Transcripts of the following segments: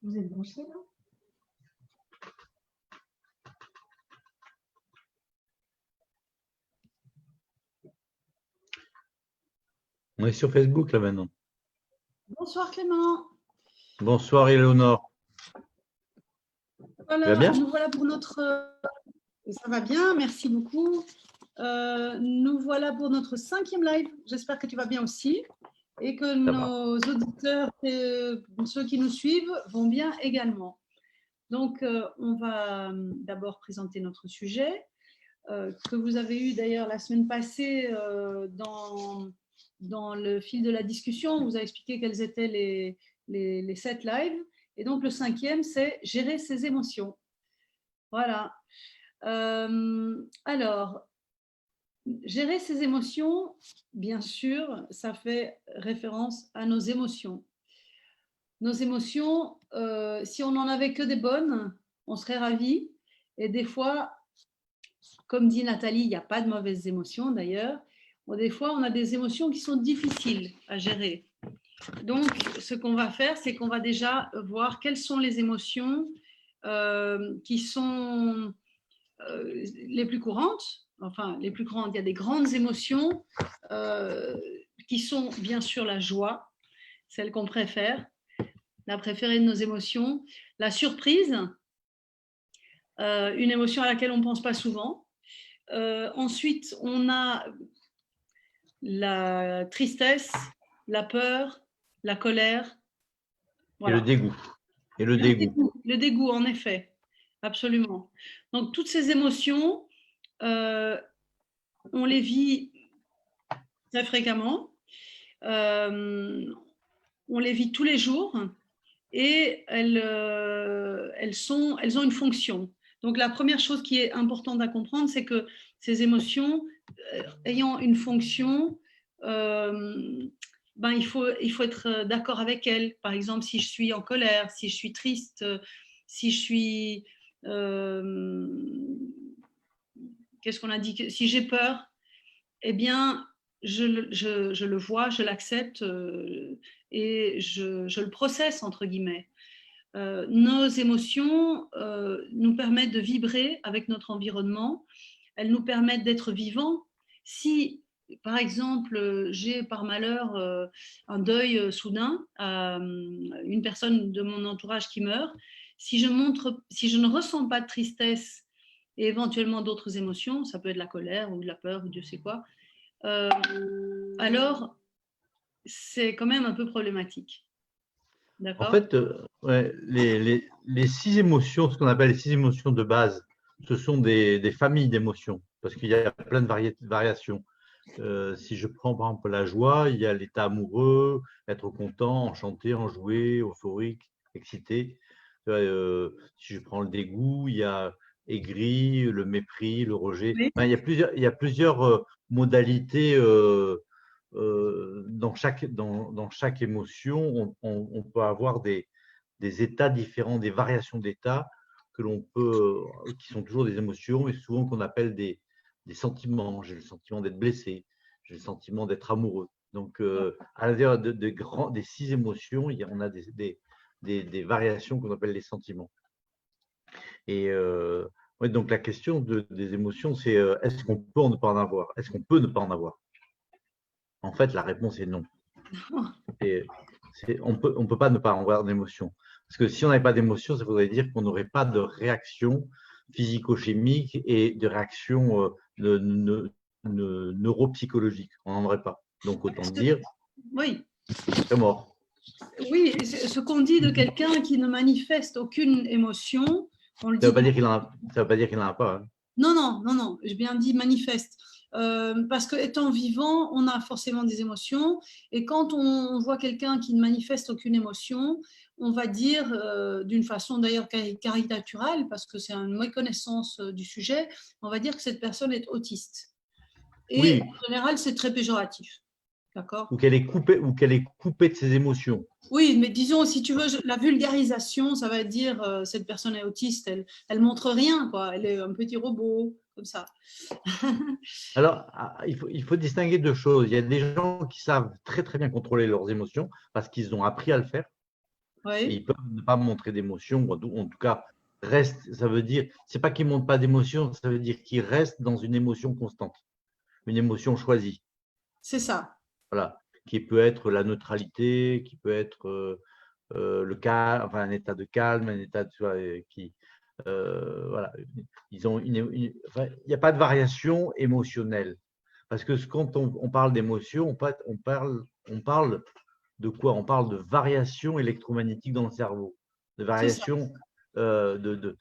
Vous êtes branché là? On est sur Facebook là maintenant. Bonsoir Clément. Bonsoir Éléonore. Voilà, Tu vas bien? nous voilà pour notre. Ça va bien, merci beaucoup. Nous voilà pour notre 5e live. J'espère que tu vas bien aussi et que nos auditeurs, ceux qui nous suivent, vont bien également. Donc, on va d'abord présenter notre sujet que vous avez eu d'ailleurs la semaine passée dans le fil de la discussion. On vous a expliqué quels étaient les 7 lives. Et donc, le 5e, c'est gérer ses émotions. Voilà. Alors, gérer ses émotions, bien sûr, ça fait référence à nos émotions. Nos émotions, si on n'en avait que des bonnes, on serait ravis. Et des fois, comme dit Nathalie, il n'y a pas de mauvaises émotions d'ailleurs. Bon, des fois, on a des émotions qui sont difficiles à gérer. Donc, ce qu'on va faire, c'est qu'on va déjà voir quelles sont les émotions qui sont les plus courantes. Enfin, les plus grandes, il y a des grandes émotions qui sont bien sûr la joie, celle qu'on préfère, la préférée de nos émotions, la surprise, une émotion à laquelle on ne pense pas souvent. Ensuite, on a la tristesse, la peur, la colère. Voilà. Et le dégoût. Et le dégoût. Le dégoût, en effet. Absolument. Donc, toutes ces émotions, on les vit très fréquemment. On les vit tous les jours et elles ont une fonction. Donc, la première chose qui est importante à comprendre, c'est que ces émotions, ayant une fonction, il faut être d'accord avec elles. Par exemple, si je suis en colère, si je suis triste, si je suis… qu'est-ce qu'on a dit? Si j'ai peur, eh bien, je le vois, je l'accepte et je le processe, entre guillemets. Nos émotions nous permettent de vibrer avec notre environnement, elles nous permettent d'être vivants. Si, par exemple, j'ai par malheur un deuil soudain à une personne de mon entourage qui meurt, si je ne ressens pas de tristesse et éventuellement d'autres émotions, ça peut être la colère ou de la peur ou Dieu sait quoi, alors c'est quand même un peu problématique. En fait, ouais, les 6 émotions, ce qu'on appelle les 6 émotions de base, ce sont des familles d'émotions, parce qu'il y a plein de variations. Si je prends par exemple la joie, il y a l'état amoureux, être content, enchanté, enjoué, euphorique, excité. Si je prends le dégoût, il y a aigri, le mépris, le rejet. Oui. Enfin, il y a plusieurs modalités. Dans chaque émotion, on peut avoir des états différents, des variations d'états qui sont toujours des émotions, mais souvent qu'on appelle des sentiments. J'ai le sentiment d'être blessé, j'ai le sentiment d'être amoureux. Donc, à l'intérieur des 6 émotions, on a des variations qu'on appelle les sentiments. Et ouais, donc la question des émotions, c'est est-ce qu'on peut ne pas en avoir? Est-ce qu'on peut ne pas en avoir? En fait, la réponse est non. On peut pas ne pas avoir d'émotion. Parce que si on n'avait pas d'émotion, ça voudrait dire qu'on n'aurait pas de réaction physico-chimique et de réaction neuropsychologique. On n'en aurait pas. Donc, autant dire, oui, c'est mort. Oui, ce qu'on dit de quelqu'un qui ne manifeste aucune émotion, on le dit. Ça ne veut pas dire qu'il n'en a pas. Hein. Non, j'ai bien dit manifeste. Parce qu'étant vivant, on a forcément des émotions. Et quand on voit quelqu'un qui ne manifeste aucune émotion, on va dire, d'une façon d'ailleurs caricaturale, parce que c'est une méconnaissance du sujet, on va dire que cette personne est autiste. Et oui. En général, c'est très péjoratif. D'accord ? Ou qu'elle est coupée de ses émotions. Oui, mais disons, si tu veux, la vulgarisation, ça va dire cette personne est autiste, elle montre rien, quoi. Elle est un petit robot, comme ça. Alors, il faut distinguer deux choses. Il y a des gens qui savent très très bien contrôler leurs émotions parce qu'ils ont appris à le faire. Oui, ils peuvent ne pas montrer d'émotion, ou en tout cas, ça veut dire, c'est pas qu'ils ne montrent pas d'émotion, ça veut dire qu'ils restent dans une émotion constante, une émotion choisie. c'est ça. Voilà, qui peut être la neutralité, qui peut être le calme, enfin un état de calme, un état de, tu vois, voilà, ils ont enfin, il n'y a pas de variation émotionnelle. Parce que quand on parle d'émotion, on parle de quoi? On parle de variation électromagnétique dans le cerveau, de C'est ça. variation de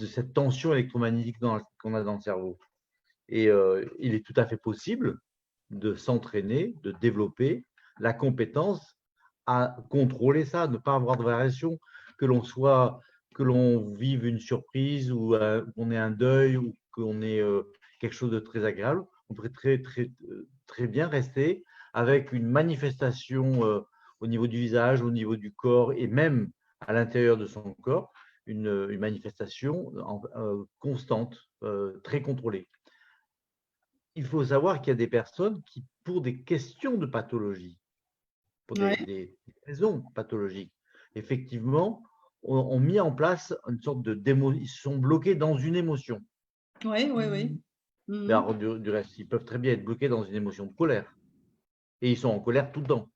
cette tension électromagnétique qu'on a dans le cerveau. Et il est tout à fait possible de s'entraîner, de développer la compétence à contrôler ça, ne pas avoir de variation, que l'on soit, que l'on vive une surprise ou qu'on ait un deuil ou qu'on ait quelque chose de très agréable. On pourrait très bien rester avec une manifestation au niveau du visage, au niveau du corps et même à l'intérieur de son corps, une manifestation constante, très contrôlée. Il faut savoir qu'il y a des personnes qui, pour des questions de pathologie, pour Ouais, des raisons pathologiques, effectivement, ont mis en place une sorte de démo. Ils sont bloqués dans une émotion. ouais, ouais, ouais. Mais Mhm. alors, du reste, ils peuvent très bien être bloqués dans une émotion de colère. Et ils sont en colère tout le temps,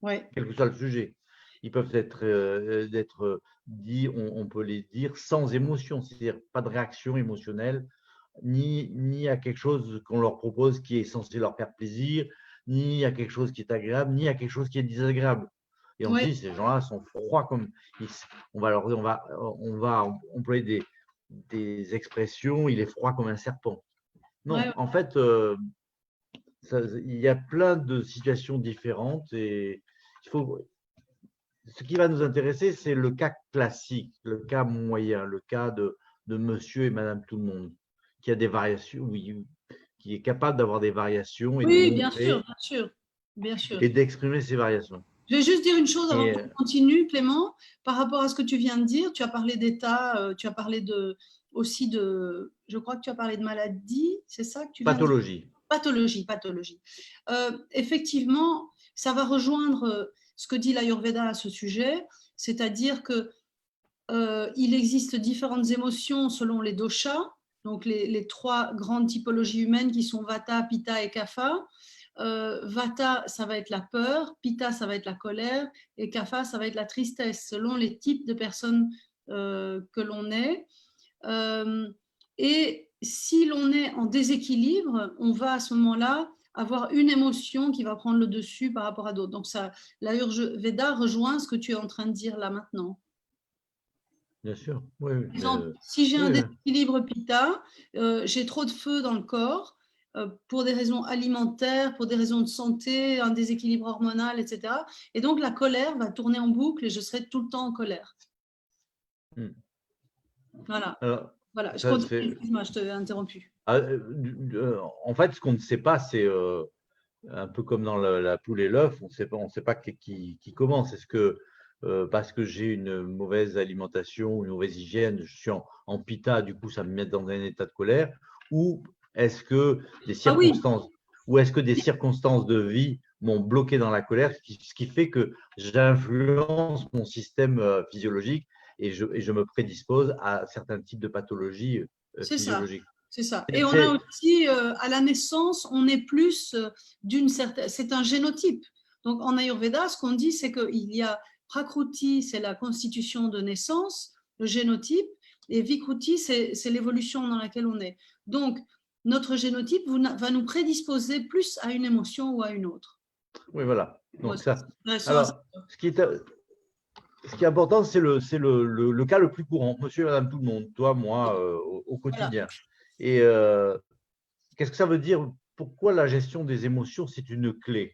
Ouais, quel que soit le sujet. Ils peuvent être dit, on peut les dire sans émotion, c'est-à-dire pas de réaction émotionnelle, ni à quelque chose qu'on leur propose qui est censé leur faire plaisir, ni à quelque chose qui est agréable, ni à quelque chose qui est désagréable. Et on se ouais, dit, ces gens-là sont froids comme. On va employer des expressions, il est froid comme un serpent. ouais, Non, en fait, il y a plein de situations différentes et il faut, ce qui va nous intéresser, c'est le cas classique, le cas moyen, le cas de monsieur et madame tout le monde, qui a des variations, oui, qui est capable d'avoir des variations et de oui, bien sûr, montrer bien sûr, bien sûr. et d'exprimer ces variations. Je vais juste dire une chose avant Et que tu continues, Clément, par rapport à ce que tu viens de dire. Tu as parlé d'état, tu as parlé aussi de, je crois que tu as parlé de maladie, c'est ça que tu viens de dire? pathologie, Pathologie, pathologie. Effectivement, ça va rejoindre ce que dit l'Ayurveda à ce sujet, c'est-à-dire que il existe différentes émotions selon les doshas, donc les trois grandes typologies humaines qui sont Vata, Pitta et Kapha. Vata, ça va être la peur, Pitta, ça va être la colère, et Kapha, ça va être la tristesse, selon les types de personnes que l'on est. Et si l'on est en déséquilibre, on va à ce moment-là avoir une émotion qui va prendre le dessus par rapport à d'autres. Donc ça, l'Ayurveda rejoint ce que tu es en train de dire là maintenant. bien sûr. Oui, oui, Par exemple, si j'ai un oui, déséquilibre pitta, j'ai trop de feu dans le corps, pour des raisons alimentaires, pour des raisons de santé, un déséquilibre hormonal, etc. Et donc la colère va tourner en boucle et je serai tout le temps en colère. hmm. Voilà, Alors, voilà. Je ça, continue, excuse-moi, je t'ai interrompu. en fait, ce qu'on ne sait pas, c'est un peu comme dans la poule et l'œuf, on sait pas qui commence. Est-ce que parce que j'ai une mauvaise alimentation, une mauvaise hygiène, je suis en pita, du coup ça me met dans un état de colère, ou est-ce que des Ah oui, circonstances, ou est-ce que des circonstances de vie m'ont bloqué dans la colère, ce qui fait que j'influence mon système physiologique et je me prédispose à certains types de pathologies c'est ça. physiologiques. C'est ça. Et on a C'est aussi, à la naissance, on est plus d'une certaine. C'est un génotype. Donc en Ayurveda, ce qu'on dit, c'est qu'il y a Prakruti, c'est la constitution de naissance, le génotype, et Vikruti, c'est l'évolution dans laquelle on est. Donc notre génotype va nous prédisposer plus à une émotion ou à une autre. oui, voilà. Ouais, Donc c'est ça. intéressant à Alors, savoir. ce qui est important, c'est le cas le plus courant, monsieur et madame tout le monde, toi, moi, au Voilà. quotidien. Et qu'est-ce que ça veut dire? Pourquoi la gestion des émotions, c'est une clé?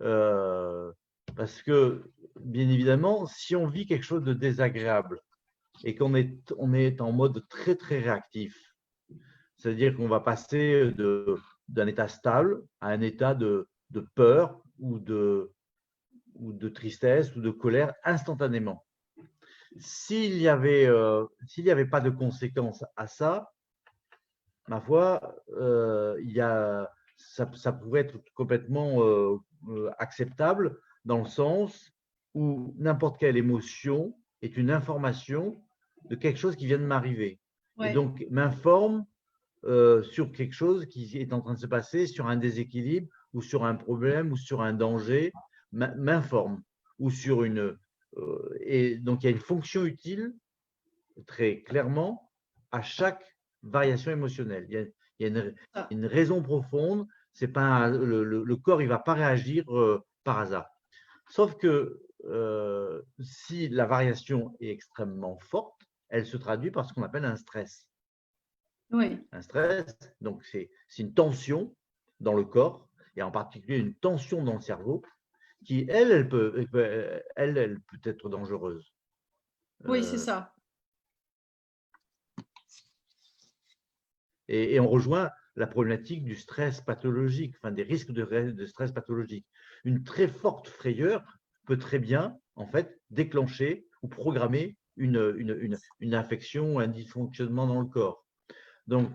Euh, Parce que, bien évidemment, si on vit quelque chose de désagréable et on est en mode très, très réactif, c'est-à-dire qu'on va passer d'un état stable à un état de peur ou de tristesse ou de colère instantanément. S'il n'y avait pas de conséquences à ça, ma foi, ça pourrait être complètement acceptable dans le sens où n'importe quelle émotion est une information de quelque chose qui vient de m'arriver. Et Ouais, donc, m'informe sur quelque chose qui est en train de se passer, sur un déséquilibre ou sur un problème ou sur un danger, m'informe. Ou sur une. Et donc, il y a une fonction utile, très clairement, à chaque variation émotionnelle. Il y a ça. une raison profonde. C'est pas le corps, il ne va pas réagir par hasard. Sauf que si la variation est extrêmement forte, elle se traduit par ce qu'on appelle un stress. Oui, Un stress, donc c'est une tension dans le corps, et en particulier une tension dans le cerveau, qui, elle peut être dangereuse. oui, c'est ça. Et on rejoint la problématique du stress pathologique, enfin des risques de stress pathologique. Une très forte frayeur peut très bien, en fait, déclencher ou programmer une infection, un dysfonctionnement dans le corps. Donc,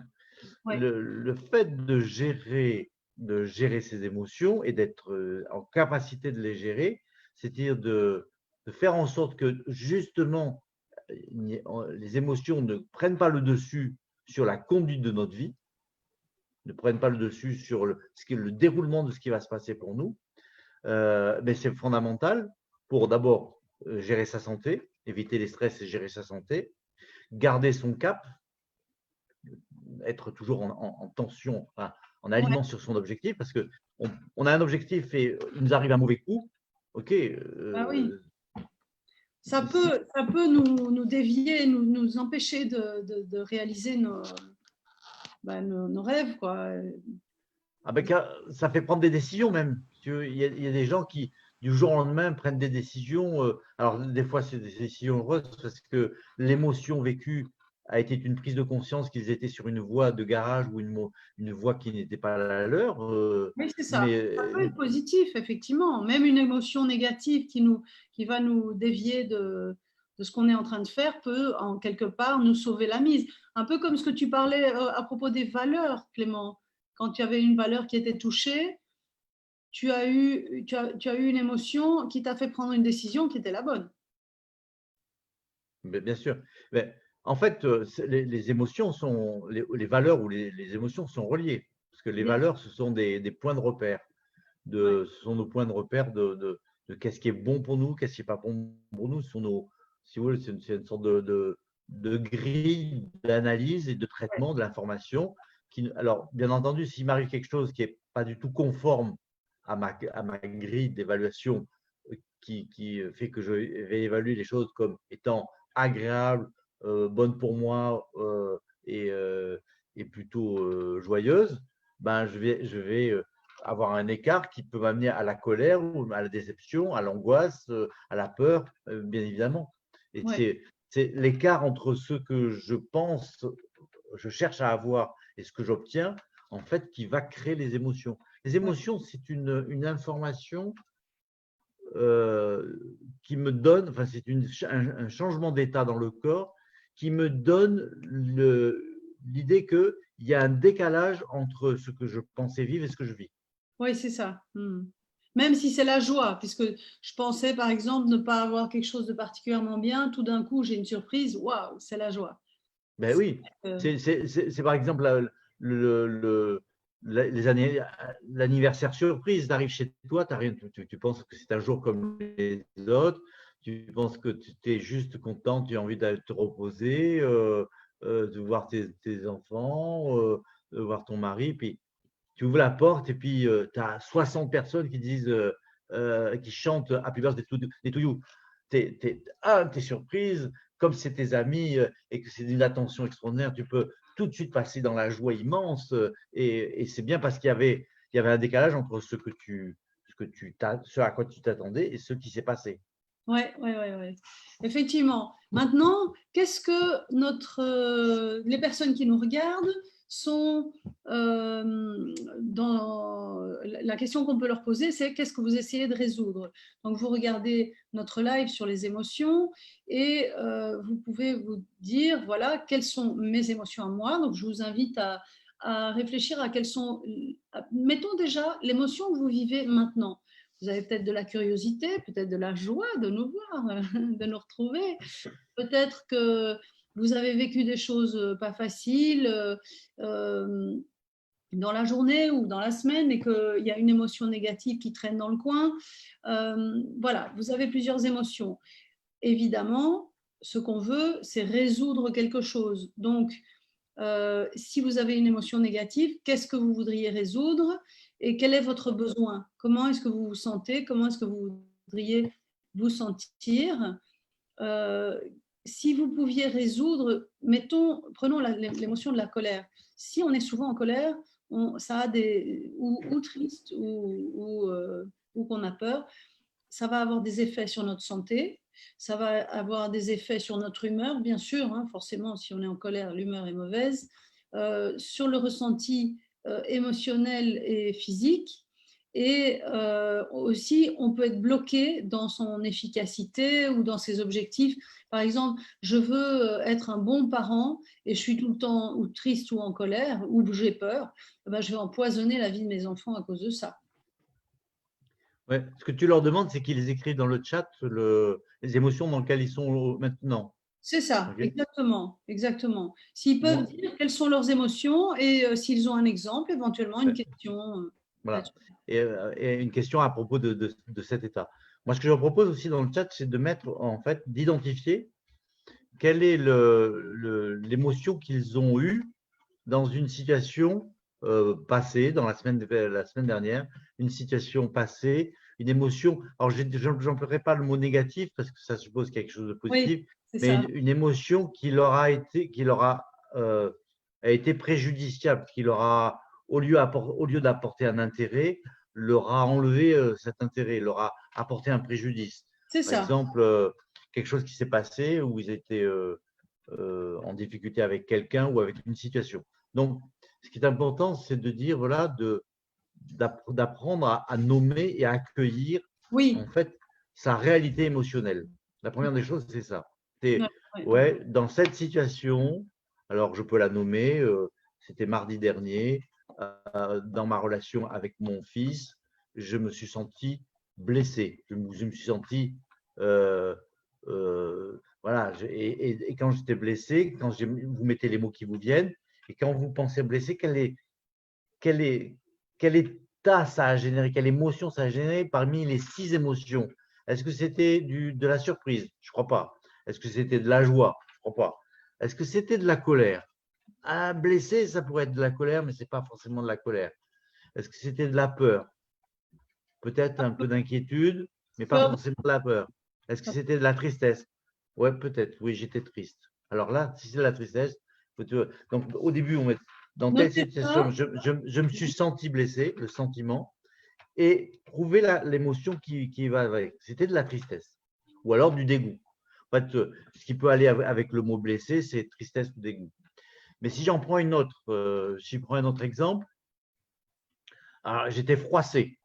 Oui, le fait de gérer ses émotions et d'être en capacité de les gérer, c'est-à-dire de faire en sorte que justement les émotions ne prennent pas le dessus sur la conduite de notre vie, ne prennent pas le dessus sur le déroulement de ce qui va se passer pour nous, mais c'est fondamental pour d'abord gérer sa santé, éviter les stress et gérer sa santé, garder son cap, être toujours en tension, enfin, en ouais. aliment sur son objectif, parce qu'on a un objectif et il nous arrive un mauvais coup, ok, Ah oui. si, Ça peut nous dévier, nous empêcher de réaliser nos rêves, quoi. ah ben, ça fait prendre des décisions même. Il y a des gens qui, du jour au lendemain, prennent des décisions. Alors, des fois, c'est des décisions heureuses parce que l'émotion vécue a été une prise de conscience qu'ils étaient sur une voie de garage ou une voie qui n'était pas la leur. Oui, c'est ça. Mais Ça peut être positif, effectivement. Même une émotion négative qui va nous dévier de ce qu'on est en train de faire peut, en quelque part, nous sauver la mise. Un peu comme ce que tu parlais à propos des valeurs, Clément. Quand tu avais une valeur qui était touchée, tu as eu une émotion qui t'a fait prendre une décision qui était la bonne. bien sûr. Mais, en fait, les émotions sont, les valeurs ou les émotions sont reliées. Parce que les Bien, valeurs, ce sont des points de repère. ouais, Ce sont nos points de repère de qu'est-ce qui est bon pour nous, qu'est-ce qui n'est pas bon pour nous. Ce sont nos, si vous voulez, c'est une sorte de grille d'analyse et de ouais, traitement de l'information. Alors, bien entendu, s'il m'arrive quelque chose qui n'est pas du tout conforme à ma grille d'évaluation, qui fait que je vais évaluer les choses comme étant agréables, bonnes pour moi et plutôt joyeuses, ben, je vais avoir un écart qui peut m'amener à la colère ou à la déception, à l'angoisse, à la peur, bien évidemment. Et ouais, c'est l'écart entre ce que je pense, je cherche à avoir et ce que j'obtiens, en fait, qui va créer les émotions. Les ouais. émotions, c'est une information qui me donne, enfin, c'est un changement d'état dans le corps qui me donne l'idée qu'il y a un décalage entre ce que je pensais vivre et ce que je vis. Oui, c'est ça. Même si c'est la joie, puisque je pensais par exemple ne pas avoir quelque chose de particulièrement bien, tout d'un coup j'ai une surprise, waouh, c'est la joie. Ben oui, Euh, c'est par exemple l'anniversaire surprise. Tu arrives chez toi, tu penses que c'est un jour comme les autres, tu penses que tu es juste content, tu as envie d'aller te reposer, de voir tes enfants, de voir ton mari, puis tu ouvres la porte et puis tu as 60 personnes qui disent, qui chantent Happy Birthday to you. Tu es surprise, comme c'est tes amis et que c'est d'une attention extraordinaire, tu peux tout de suite passer dans la joie immense. Et c'est bien parce il y avait un décalage entre ce à quoi tu t'attendais et ce qui s'est passé. ouais, ouais, ouais, ouais. Effectivement. Maintenant, qu'est-ce que les personnes qui nous regardent sont dans la question qu'on peut leur poser, c'est qu'est-ce que vous essayez de résoudre? Donc, vous regardez notre live sur les émotions et vous pouvez vous dire, voilà, quelles sont mes émotions à moi. Donc, je vous invite à réfléchir à quelles sont, mettons déjà l'émotion que vous vivez maintenant. Vous avez peut-être de la curiosité, peut-être de la joie de nous voir, de nous retrouver. Peut-être que vous avez vécu des choses pas faciles dans la journée ou dans la semaine et qu'il y a une émotion négative qui traîne dans le coin. Voilà, vous avez plusieurs émotions. Évidemment, ce qu'on veut, c'est résoudre quelque chose. Donc, si vous avez une émotion négative, qu'est-ce que vous voudriez résoudre et quel est votre besoin? Comment est-ce que vous vous sentez? Comment est-ce que vous voudriez vous sentir? Si vous pouviez résoudre, prenons l'émotion de la colère. Si on est souvent en colère, ça a ou triste ou qu'on a peur, ça va avoir des effets sur notre santé, ça va avoir des effets sur notre humeur, bien sûr, hein, forcément, si on est en colère, l'humeur est mauvaise, sur le ressenti émotionnel et physique. Et aussi, on peut être bloqué dans son efficacité ou dans ses objectifs. Par exemple, je veux être un bon parent et je suis tout le temps ou triste ou en colère ou j'ai peur, ben, je vais empoisonner la vie de mes enfants à cause de ça. Ouais. Ce que tu leur demandes, c'est qu'ils écrivent dans le chat les émotions dans lesquelles ils sont maintenant. C'est ça, Ok. exactement, exactement. S'ils peuvent Moi, dire quelles sont leurs émotions et s'ils ont un exemple, éventuellement une ouais, question voilà. là-dessus. Et une question à propos de cet état. Moi, ce que je propose aussi dans le chat, c'est de mettre, en fait, d'identifier quelle est l'émotion qu'ils ont eue dans une situation passée, dans la semaine dernière, une situation passée, une émotion. Alors, je n'emploierai pas le mot négatif parce que ça suppose quelque chose de Oui, positif, c'est mais ça. une émotion a été préjudiciable, qui leur a, au lieu d'apporter un intérêt, leur a enlevé cet intérêt, leur a apporté un préjudice. C'est Par ça. exemple, quelque chose qui s'est passé où ils étaient en difficulté avec quelqu'un ou avec une situation. Donc, ce qui est important, c'est de dire, voilà, d'apprendre à nommer et à accueillir, Oui. en fait, sa réalité émotionnelle. La première des choses, c'est ça. Ouais, C'est, ouais. ouais, dans cette situation, alors je peux la nommer, c'était mardi dernier, dans ma relation avec mon fils, je me suis senti blessé, je me suis senti voilà, et quand j'étais blessé, vous mettez les mots qui vous viennent, et quand vous pensez blessé, quel est, quel état ça a généré, quelle émotion ça a généré parmi les 6 émotions? Est-ce que c'était de la surprise? Je ne crois pas. Est-ce que c'était de la joie? Je ne crois pas. Est-ce que c'était de la colère? Un blessé, ça pourrait être de la colère, mais ce n'est pas forcément de la colère. Est-ce que c'était de la peur? Peut-être un peu d'inquiétude, mais pas Peur. forcément de la peur. Est-ce que c'était de la tristesse? Ouais, peut-être. Oui, j'étais triste. Alors là, si c'est de la tristesse, donc au début, dans telle Notez situation, ça. je me suis senti blessé, le sentiment, et trouver l'émotion qui va avec. C'était de la tristesse ou alors du dégoût. En fait, ce qui peut aller avec le mot blessé, c'est tristesse ou dégoût. Mais si j'en prends une autre, si je prends un autre exemple, j'étais froissé.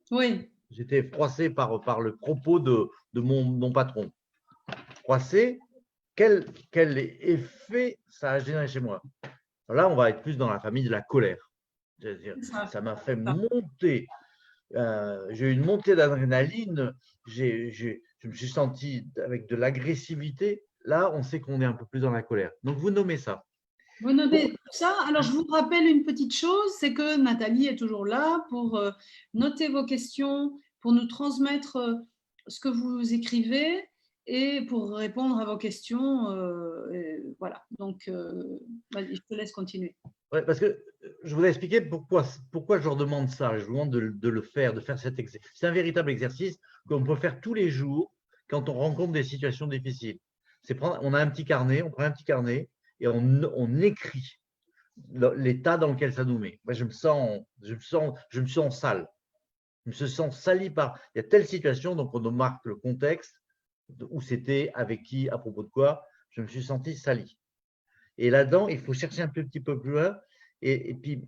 Oui. J'étais froissé par le propos de mon patron. Froissé, quel effet ça a généré chez moi? Là, on va être plus dans la famille de la colère. C'est-à-dire, ça m'a fait monter. J'ai eu une montée d'adrénaline. Je me suis senti avec de l'agressivité. Là, on sait qu'on est un peu plus dans la colère. Donc, vous nommez ça. Vous notez tout ça. Alors, je vous rappelle une petite chose, c'est que Nathalie est toujours là pour noter vos questions, pour nous transmettre ce que vous écrivez et pour répondre à vos questions. Voilà. Donc, vas-y, je te laisse continuer. Ouais, parce que je voudrais expliquer pourquoi je leur demande ça. Je vous demande de le faire, de faire cet exercice. C'est un véritable exercice qu'on peut faire tous les jours quand on rencontre des situations difficiles. On a un petit carnet, on prend un petit carnet et on écrit l'état dans lequel ça nous met. Moi, je me sens sale. Je me sens sali par. Il y a telle situation, donc on marque le contexte, où c'était, avec qui, à propos de quoi. Je me suis senti sali. Et là-dedans, il faut chercher un petit peu plus loin et puis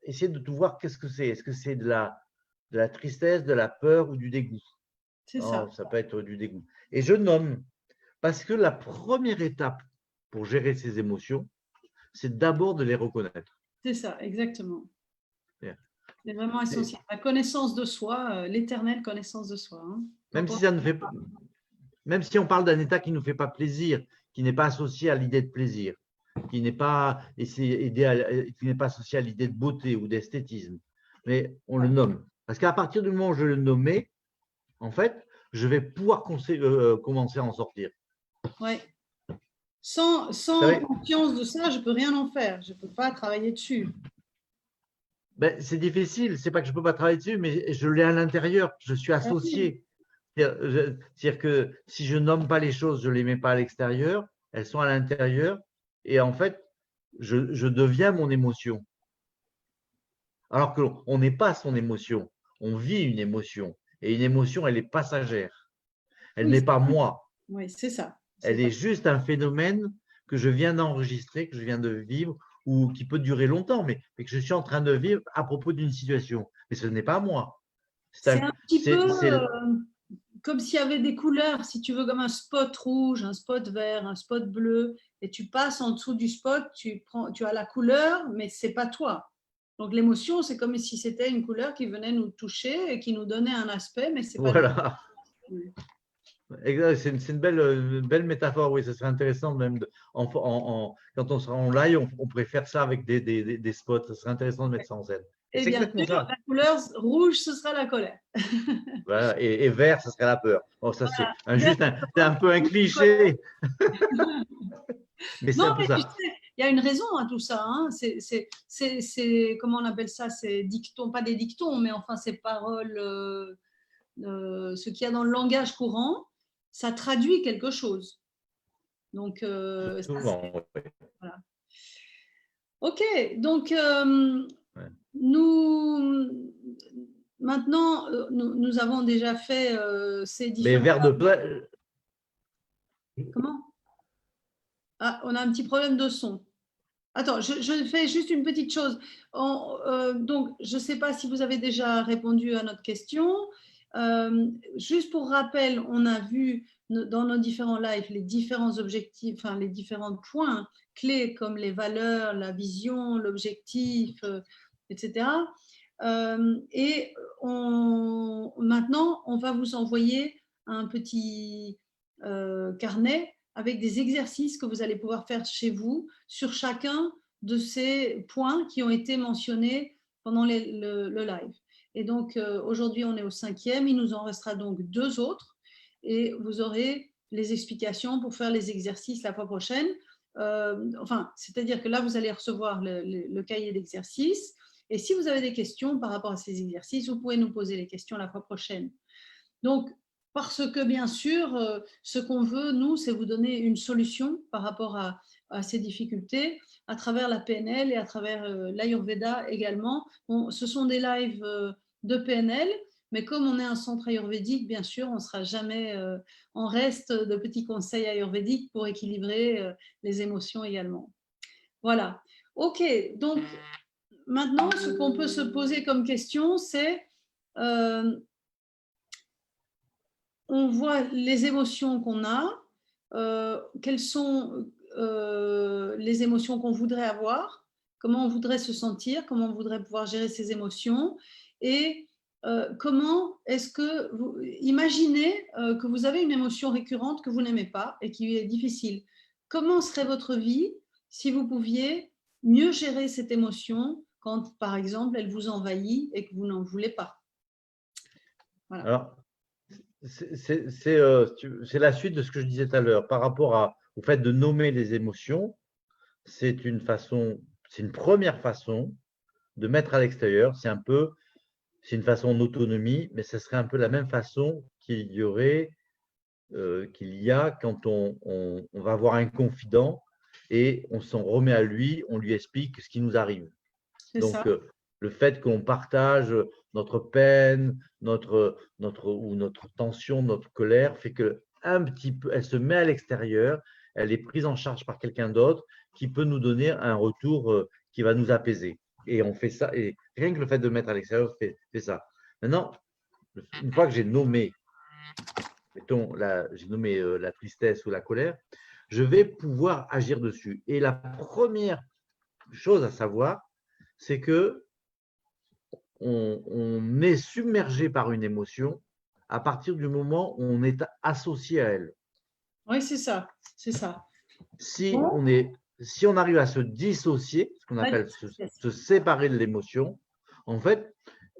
essayer de tout voir qu'est-ce que c'est. Est-ce que c'est de la tristesse, de la peur ou du dégoût? C'est ça. Oh, ça peut être du dégoût. Et je nomme, parce que la première étape pour gérer ces émotions, c'est d'abord de les reconnaître. C'est ça, exactement. C'est vraiment essentiel. La connaissance de soi, l'éternelle connaissance de soi. Hein. Même si ça ne fait, même si on parle d'un état qui ne nous fait pas plaisir, qui n'est pas associé à l'idée de plaisir, qui n'est pas, qui n'est pas associé à l'idée de beauté ou d'esthétisme, mais on le nomme. Parce qu'à partir du moment où je le nommais, en fait, je vais pouvoir commencer à en sortir. Ouais. Sans conscience de ça, je ne peux rien en faire. Je ne peux pas travailler dessus. Ben, c'est difficile. C'est pas que je ne peux pas travailler dessus, mais je l'ai à l'intérieur. Je suis associé. C'est-à-dire que si je nomme pas les choses, je ne les mets pas à l'extérieur, elles sont à l'intérieur. Et en fait, je deviens mon émotion. Alors qu'on n'est pas son émotion. On vit une émotion. Et une émotion, elle est passagère. Elle n'est pas moi. Oui, c'est ça. Elle est juste un phénomène que je viens d'enregistrer, que je viens de vivre, ou qui peut durer longtemps, mais que je suis en train de vivre à propos d'une situation. Mais ce n'est pas moi. C'est un petit peu comme s'il y avait des couleurs, si tu veux, comme un spot rouge, un spot vert, un spot bleu, et tu passes en dessous du spot, tu as la couleur, mais ce n'est pas toi. Donc l'émotion, c'est comme si c'était une couleur qui venait nous toucher et qui nous donnait un aspect, mais c'est pas voilà. C'est une belle métaphore, oui, ce serait intéressant même quand on sera en live, on pourrait faire ça avec des spots, ce serait intéressant de mettre ça en scène. Et bien sûr, la couleur rouge, ce sera la colère. Voilà, et vert, ce serait la peur. Bon, ça, c'est un peu un cliché. Mais c'est un peu ça. Tu sais, il y a une raison à tout ça. Hein. C'est, comment on appelle ça? C'est dictons, pas des dictons, mais enfin, ces paroles, ce qu'il y a dans le langage courant, ça traduit quelque chose. Donc, souvent, oui. Voilà. Ok, donc nous maintenant, nous avons déjà fait ces différents. Mais vers de Comment? Ah, on a un petit problème de son. Attends, je fais juste une petite chose. Donc, je ne sais pas si vous avez déjà répondu à notre question. Juste pour rappel, on a vu dans nos différents lives les différents objectifs, enfin les différents points clés comme les valeurs, la vision, l'objectif, etc. Et maintenant, on va vous envoyer un petit carnet avec des exercices que vous allez pouvoir faire chez vous sur chacun de ces points qui ont été mentionnés pendant le live. Et donc, aujourd'hui, on est au 5e. Il nous en restera donc 2 autres. Et vous aurez les explications pour faire les exercices la fois prochaine. C'est-à-dire que là, vous allez recevoir le cahier d'exercices. Et si vous avez des questions par rapport à ces exercices, vous pouvez nous poser les questions la fois prochaine. Donc, parce que bien sûr, ce qu'on veut, nous, c'est vous donner une solution par rapport à ces difficultés à travers la PNL et à travers l'Ayurveda également. Ce sont des lives de PNL, mais comme on est un centre ayurvédique, bien sûr, on ne sera jamais en reste de petits conseils ayurvédiques pour équilibrer les émotions également. Voilà. Ok, donc maintenant, ce qu'on peut se poser comme question, c'est on voit les émotions qu'on a, quelles sont les émotions qu'on voudrait avoir, comment on voudrait se sentir, comment on voudrait pouvoir gérer ses émotions et comment est-ce que vous imaginez que vous avez une émotion récurrente que vous n'aimez pas et qui est difficile. Comment serait votre vie si vous pouviez mieux gérer cette émotion quand, par exemple, elle vous envahit et que vous n'en voulez pas? Voilà. Alors, c'est la suite de ce que je disais tout à l'heure. Par rapport au fait de nommer les émotions, c'est une première façon de mettre à l'extérieur. C'est une façon d'autonomie, mais ce serait un peu la même façon qu'il y a quand on va voir un confident et on s'en remet à lui, on lui explique ce qui nous arrive. Donc, le fait qu'on partage notre peine, notre tension, notre colère, fait que un petit peu, elle se met à l'extérieur, elle est prise en charge par quelqu'un d'autre qui peut nous donner un retour qui va nous apaiser. Et on fait ça, et rien que le fait de mettre à l'extérieur fait ça. Maintenant, une fois que j'ai nommé, mettons, j'ai nommé la tristesse ou la colère, je vais pouvoir agir dessus. Et la première chose à savoir, c'est que on est submergé par une émotion à partir du moment où on est associé à elle. Oui, c'est ça. C'est ça. Si Bon, on arrive à se dissocier, ce qu'on la appelle dissociation. se séparer de l'émotion, en fait,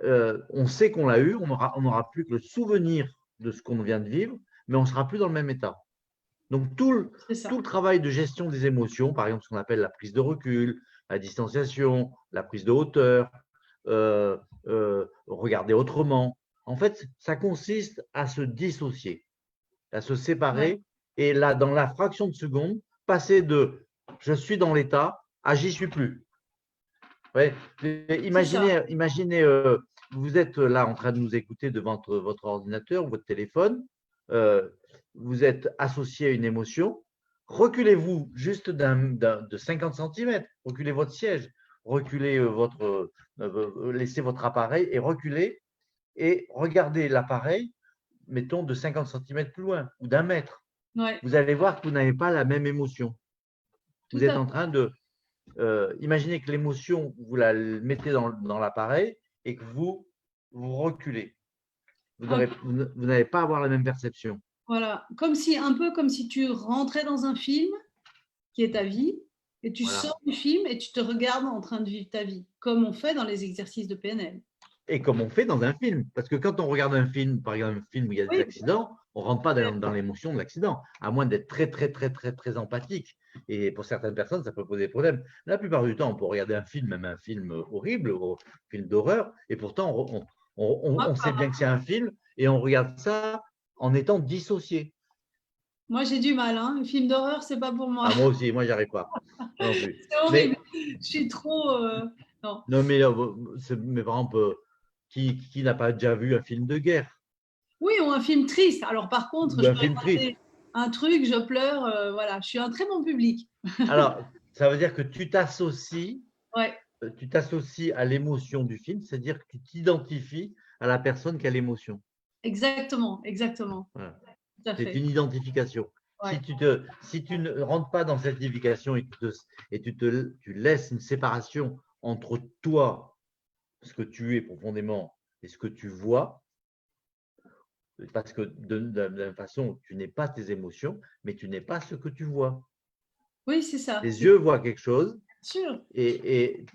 on sait qu'on l'a eu, on n'aura plus que le souvenir de ce qu'on vient de vivre, mais on ne sera plus dans le même état. Donc, tout le travail de gestion des émotions, par exemple, ce qu'on appelle la prise de recul, la distanciation, la prise de hauteur, regarder autrement, en fait, ça consiste à se dissocier, à se séparer, Ouais, et là, dans la fraction de seconde, passer de je suis dans l'état à j'y suis plus. Ouais. c'est ça. Imaginez, vous êtes là en train de nous écouter devant votre ordinateur ou votre téléphone, vous êtes associé à une émotion, reculez-vous juste de 50 cm, reculez votre siège, reculez laissez votre appareil et reculez et regardez l'appareil, mettons de 50 cm plus loin ou d'un mètre. Ouais, Vous allez voir que vous n'avez pas la même émotion. tout Vous êtes à en fait. train de imaginez que l'émotion, vous la mettez dans l'appareil et que vous reculez. Vous Ok. n'allez pas avoir la même perception. Voilà. Un peu comme si tu rentrais dans un film qui est ta vie et tu Voilà. sors du film et tu te regardes en train de vivre ta vie, comme on fait dans les exercices de PNL. Et comme on fait dans un film. Parce que quand on regarde un film, par exemple un film où il y a des Oui, accidents, on ne rentre pas dans l'émotion de l'accident, à moins d'être très, très, très, très, très empathique. Et pour certaines personnes, ça peut poser des problèmes. La plupart du temps, on peut regarder un film, même un film horrible, un film d'horreur, et pourtant, on sait bien que c'est un film, et on regarde ça en étant dissocié. moi j'ai du mal, hein. Le film d'horreur, c'est pas pour moi. Ah, moi aussi, moi, j'y arrive pas. Moi non plus. C'est horrible. Mais, Je suis trop. Non. non, mais par exemple, qui n'a pas déjà vu un film de guerre Oui, ou un film triste. Alors par contre, ou je un peux film triste? regarder un truc, je pleure. Voilà, je suis un très bon public. Alors, ça veut dire que Ouais, tu t'associes à l'émotion du film, c'est-à-dire que tu t'identifies à la personne qui a l'émotion. exactement, exactement. Voilà. Tout à C'est fait. une identification. Ouais, Si tu ne rentres pas dans cette identification et tu laisses une séparation entre toi, ce que tu es profondément, et ce que tu vois, parce que de la même façon, tu n'es pas tes émotions, mais tu n'es pas ce que tu vois. oui, c'est ça. Les C'est yeux voient quelque chose sûr. et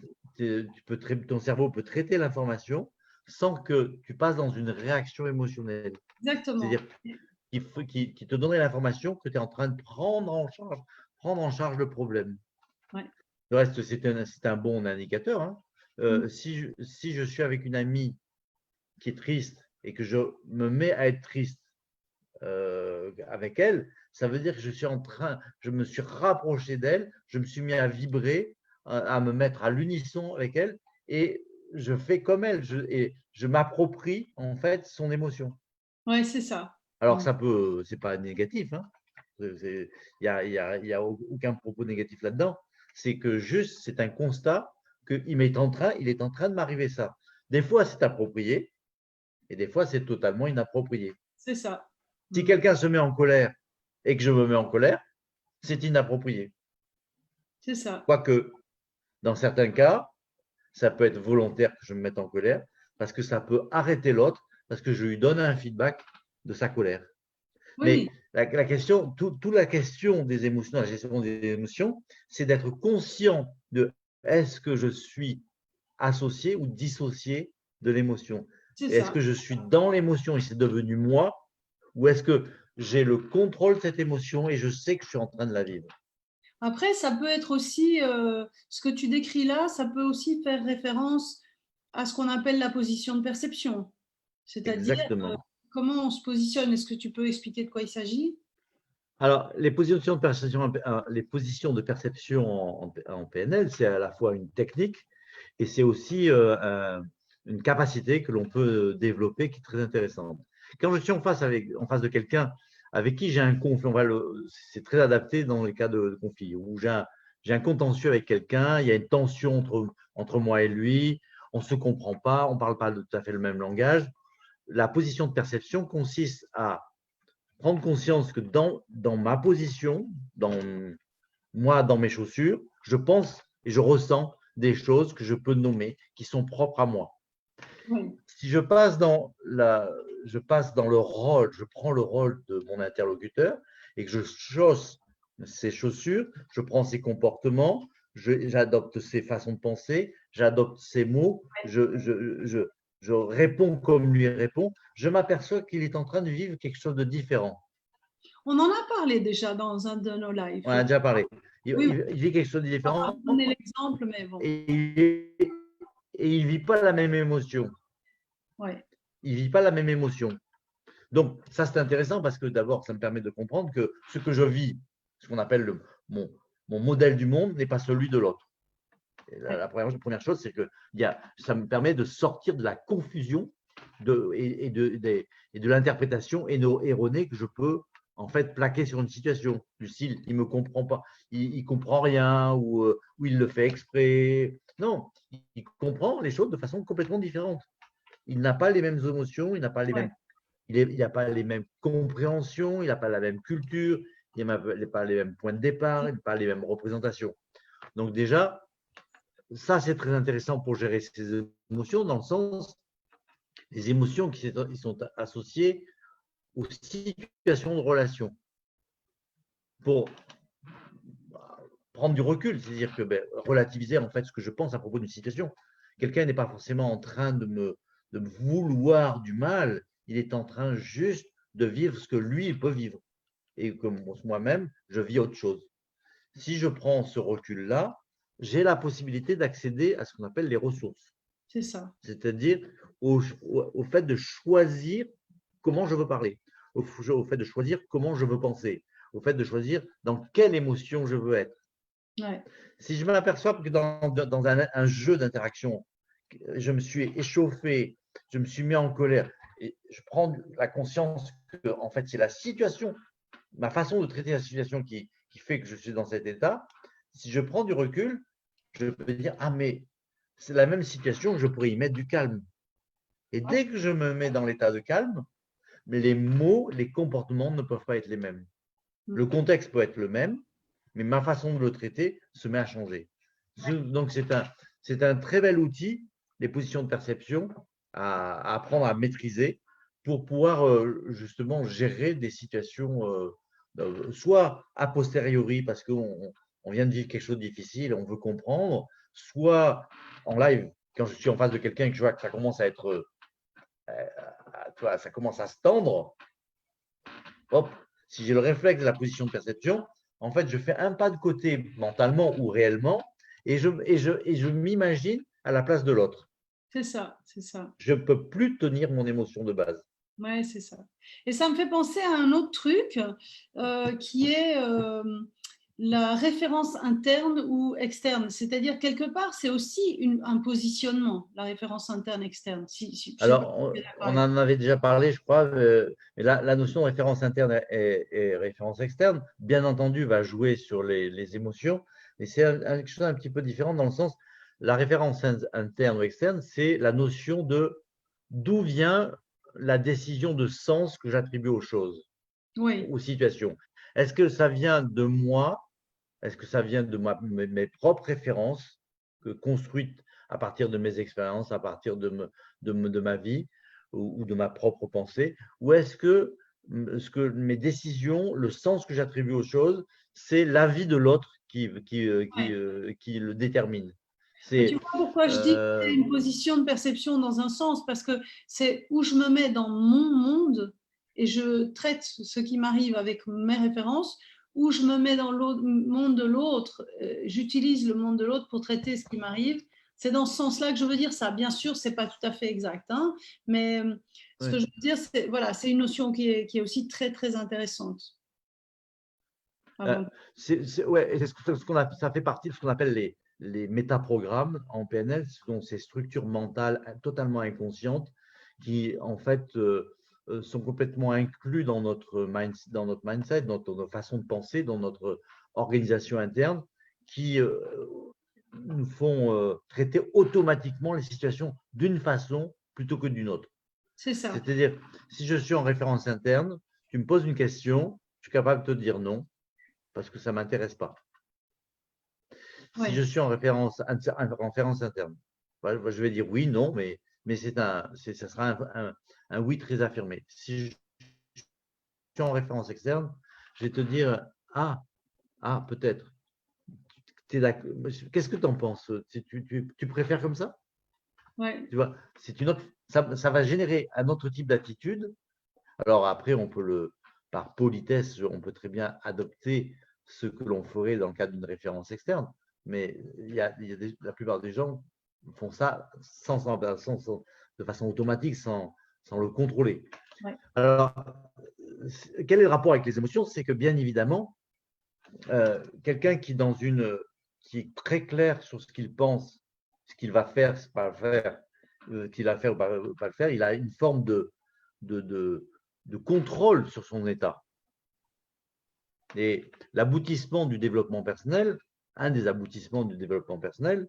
ton cerveau peut traiter l'information sans que tu passes dans une réaction émotionnelle. Exactement. C'est-à-dire qui te donnerait l'information que tu es en train de prendre en charge le problème. Ouais. Le reste, c'est un bon indicateur, hein. Mm. Si je suis avec une amie qui est triste et que je me mets à être triste avec elle, ça veut dire que je me suis rapproché d'elle, je me suis mis à vibrer, à me mettre à l'unisson avec elle et je fais comme elle et je m'approprie en fait son émotion. Ouais, c'est ça. Alors Mm. c'est pas négatif, hein. Il y a aucun propos négatif là-dedans. C'est que juste, c'est un constat qu'il est en train de m'arriver ça. Des fois, c'est approprié et des fois, c'est totalement inapproprié. C'est ça. Si Mm. quelqu'un se met en colère et que je me mets en colère, c'est inapproprié. C'est ça. Quoique, dans certains cas, ça peut être volontaire que je me mette en colère parce que ça peut arrêter l'autre parce que je lui donne un feedback de sa colère. Oui, Mais la question, toute la question des émotions, la gestion des émotions, c'est d'être conscient de est-ce que je suis associé ou dissocié de l'émotion? c'est Est-ce ça. que je suis dans l'émotion et c'est devenu moi? Ou est-ce que j'ai le contrôle de cette émotion et je sais que je suis en train de la vivre? Après, ça peut être aussi, ce que tu décris là, ça peut aussi faire référence à ce qu'on appelle la position de perception. C'est-à-dire, Exactement. comment on se positionne. Est-ce que tu peux expliquer de quoi il s'agit? Alors, les positions de perception en PNL, c'est à la fois une technique et c'est aussi une capacité que l'on peut développer qui est très intéressante. Quand je suis en face de quelqu'un avec qui j'ai un conflit, c'est très adapté dans les cas de conflit, où j'ai un contentieux avec quelqu'un, il y a une tension entre moi et lui, on ne se comprend pas, on ne parle pas tout à fait le même langage. La position de perception consiste à prendre conscience que dans ma position, dans mes chaussures, je pense et je ressens des choses que je peux nommer, qui sont propres à moi. Oui, Si je passe dans le rôle, je prends le rôle de mon interlocuteur et que je chausse ses chaussures, je prends ses comportements, j'adopte ses façons de penser, j'adopte ses mots, je réponds comme lui répond, je m'aperçois qu'il est en train de vivre quelque chose de différent. on en a parlé déjà dans un de nos lives. On en a déjà parlé. Oui, oui, Il vit quelque chose de on va pas différent donner l'exemple, mais bon. et il ne vit pas la même émotion. Ouais, Il ne vit pas la même émotion. Donc, ça, c'est intéressant parce que d'abord, ça me permet de comprendre que ce que je vis, ce qu'on appelle mon modèle du monde, n'est pas celui de l'autre. La première chose, c'est que ça me permet de sortir de la confusion et de l'interprétation erronée que je peux en fait plaquer sur une situation. Du style, il ne me comprend pas, il ne comprend rien ou il le fait exprès. Non, il comprend les choses de façon complètement différente. Il n'a pas les mêmes émotions, il n'a pas les ouais, mêmes il n'a pas les mêmes compréhensions, il n'a pas la même culture, il n'a pas les mêmes points de départ, il n'a pas les mêmes représentations. Donc déjà, ça c'est très intéressant pour gérer ses émotions, dans le sens, les émotions qui sont associées aux situations de relation. Pour prendre du recul, c'est-à-dire que relativiser en fait ce que je pense à propos d'une situation. Quelqu'un n'est pas forcément en train de me vouloir du mal, il est en train juste de vivre ce que lui il peut vivre. Et que moi-même, je vis autre chose. Si je prends ce recul-là, j'ai la possibilité d'accéder à ce qu'on appelle les ressources, c'est ça. c'est-à-dire au fait de choisir comment je veux parler, au fait de choisir comment je veux penser, au fait de choisir dans quelle émotion je veux être. Ouais, Si je m'aperçois que dans un jeu d'interaction, je me suis échauffé, je me suis mis en colère, et je prends la conscience que en fait, c'est la situation, ma façon de traiter la situation qui fait que je suis dans cet état. Si je prends du recul, je peux dire, ah mais c'est la même situation, je pourrais y mettre du calme. Et dès que je me mets dans l'état de calme, les mots, les comportements ne peuvent pas être les mêmes. Le contexte peut être le même, mais ma façon de le traiter se met à changer. Donc, c'est un très bel outil, les positions de perception, à apprendre à maîtriser pour pouvoir justement gérer des situations, soit a posteriori, parce qu'on vient de vivre quelque chose de difficile, on veut comprendre, soit en live, quand je suis en face de quelqu'un et que je vois que ça commence à être, ça commence à se tendre, hop, si j'ai le réflexe de la position de perception, en fait, je fais un pas de côté mentalement ou réellement et je m'imagine à la place de l'autre. c'est ça, c'est ça. Je ne peux plus tenir mon émotion de base. Ouais, c'est ça. Et ça me fait penser à un autre truc qui est la référence interne ou externe. C'est-à-dire, quelque part, c'est aussi un positionnement, la référence interne-externe. Je sais pas Alors, si tu es d'accord on avec en avait déjà parlé, je crois, mais la notion de référence interne et référence externe, bien entendu, va jouer sur les émotions, mais c'est quelque chose un petit peu différent dans le sens, la référence interne ou externe, c'est la notion de d'où vient la décision de sens que j'attribue aux choses, Oui, aux situations. Est-ce que ça vient de moi? Est-ce que ça vient de mes propres références construites à partir de mes expériences, à partir de ma vie ou de ma propre pensée? Ou est-ce que, mes décisions, le sens que j'attribue aux choses, c'est l'avis de l'autre ouais. qui le détermine? Mais tu C'est, vois pourquoi je dis que c'est une position de perception dans un sens, parce que c'est où je me mets dans mon monde et je traite ce qui m'arrive avec mes références, où je me mets dans le monde de l'autre, j'utilise le monde de l'autre pour traiter ce qui m'arrive. C'est dans ce sens-là que je veux dire ça. Bien sûr, c'est pas tout à fait exact, hein, mais ce que ouais. je veux dire, c'est voilà, c'est une notion qui est aussi très très intéressante. Euh, Avant. ouais, et ça fait partie de ce qu'on appelle les métaprogrammes en PNL. Ce sont ces structures mentales totalement inconscientes qui, en fait, sont complètement inclus dans notre mindset, dans notre façon de penser, dans notre organisation interne, qui nous font traiter automatiquement les situations d'une façon plutôt que d'une autre. C'est ça. C'est-à-dire, si je suis en référence interne, tu me poses une question, je suis capable de te dire non parce que ça ne m'intéresse pas. Si Ouais. je suis en référence interne, je vais dire oui, non, mais mais ça sera un oui très affirmé. Si je suis en référence externe, je vais te dire ah, peut-être. Qu'est-ce que tu en penses? Tu préfères comme ça? Ouais, Tu vois, c'est une autre, ça va générer un autre type d'attitude. Alors après, par politesse, on peut très bien adopter ce que l'on ferait dans le cadre d'une référence externe, mais la plupart des gens font ça de façon automatique, sans le contrôler. ouais, Alors, quel est le rapport avec les émotions? C'est que bien évidemment, quelqu'un qui est très clair sur ce qu'il pense, ce qu'il va faire, ce qu'il va faire, qu'il va faire ou pas le faire, il a une forme de, de, de contrôle sur son état. Et l'aboutissement du développement personnel, un des aboutissements du développement personnel,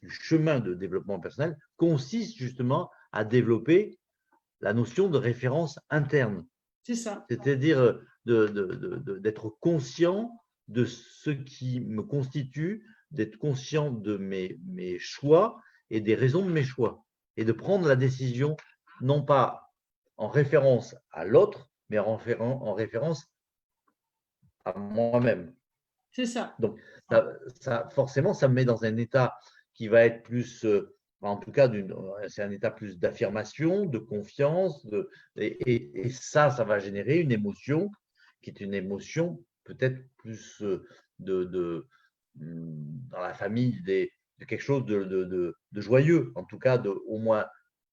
du chemin de développement personnel, consiste justement à développer la notion de référence interne. c'est ça. C'est-à-dire d'être conscient de ce qui me constitue, d'être conscient de mes choix et des raisons de mes choix, et de prendre la décision non pas en référence à l'autre, mais en référence à moi-même. C'est ça. Donc, forcément, ça me met dans un état qui va être plus, en tout cas, c'est un état plus d'affirmation, de confiance, et ça va générer une émotion qui est une émotion peut-être plus dans la famille de quelque chose de joyeux, en tout cas, au moins